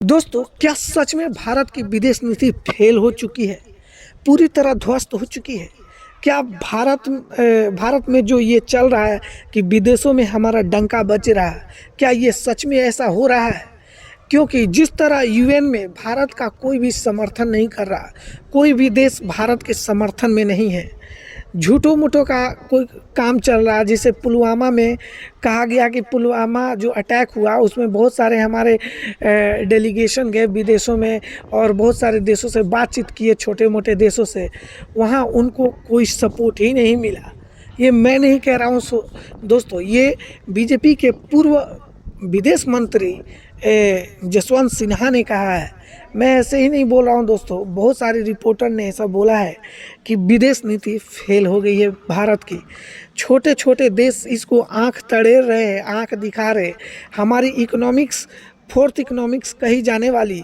दोस्तों, क्या सच में भारत की विदेश नीति फेल हो चुकी है? पूरी तरह ध्वस्त हो चुकी है? क्या भारत में जो ये चल रहा है कि विदेशों में हमारा डंका बज रहा है, क्या ये सच में ऐसा हो रहा है? क्योंकि जिस तरह यूएन में भारत का कोई भी समर्थन नहीं कर रहा, कोई भी देश भारत के समर्थन में नहीं है। झूठों मूठों का कोई काम चल रहा है। जैसे पुलवामा में कहा गया कि पुलवामा जो अटैक हुआ उसमें बहुत सारे हमारे डेलीगेशन गए विदेशों में और बहुत सारे देशों से बातचीत किए, छोटे मोटे देशों से। वहाँ उनको कोई सपोर्ट ही नहीं मिला। ये मैं नहीं कह रहा हूँ दोस्तों, ये बीजेपी के पूर्व विदेश मंत्री जसवंत सिन्हा ने कहा है। मैं ऐसे ही नहीं बोल रहा हूँ दोस्तों, बहुत सारे रिपोर्टर ने ऐसा बोला है कि विदेश नीति फेल हो गई है भारत की। छोटे छोटे देश इसको आंख तड़ेर रहे हैं, आंख दिखा रहे। हमारी इकोनॉमिक्स, फोर्थ इकोनॉमिक्स कही जाने वाली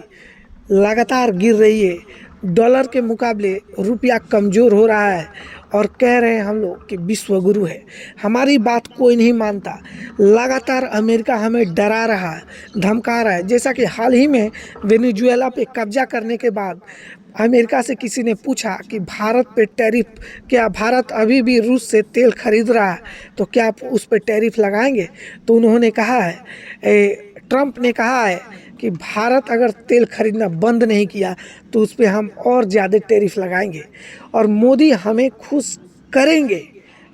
लगातार गिर रही है। डॉलर के मुकाबले रुपया कमज़ोर हो रहा है और कह रहे हैं हम लोग कि विश्व गुरु है। हमारी बात कोई नहीं मानता। लगातार अमेरिका हमें डरा रहा है, धमका रहा है। जैसा कि हाल ही में वेनेजुएला पे कब्जा करने के बाद अमेरिका से किसी ने पूछा कि भारत पे टैरिफ, क्या भारत अभी भी रूस से तेल खरीद रहा है तो क्या आप उस पर टैरिफ लगाएंगे? तो उन्होंने कहा है, ट्रंप ने कहा है कि भारत अगर तेल खरीदना बंद नहीं किया तो उस पर हम और ज़्यादा टैरिफ लगाएंगे और मोदी हमें खुश करेंगे।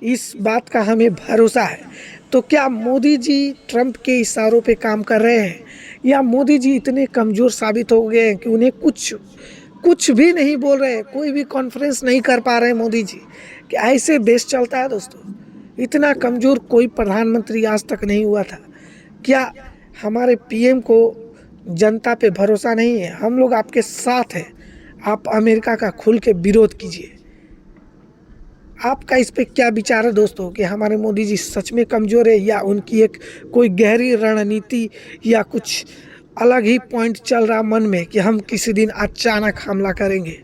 इस बात का हमें भरोसा है। तो क्या मोदी जी ट्रंप के इशारों पे काम कर रहे हैं या मोदी जी इतने कमज़ोर साबित हो गए हैं कि उन्हें कुछ भी नहीं बोल रहे, कोई भी कॉन्फ्रेंस नहीं कर पा रहे हैं मोदी जी? कि ऐसे देश चलता है दोस्तों? इतना कमज़ोर कोई प्रधानमंत्री आज तक नहीं हुआ था। क्या हमारे पीएम को जनता पे भरोसा नहीं है? हम लोग आपके साथ हैं। आप अमेरिका का खुल के विरोध कीजिए। आपका इस पे क्या विचार है दोस्तों कि हमारे मोदी जी सच में कमज़ोर है या उनकी एक कोई गहरी रणनीति या कुछ अलग ही पॉइंट चल रहा मन में कि हम किसी दिन अचानक हमला करेंगे?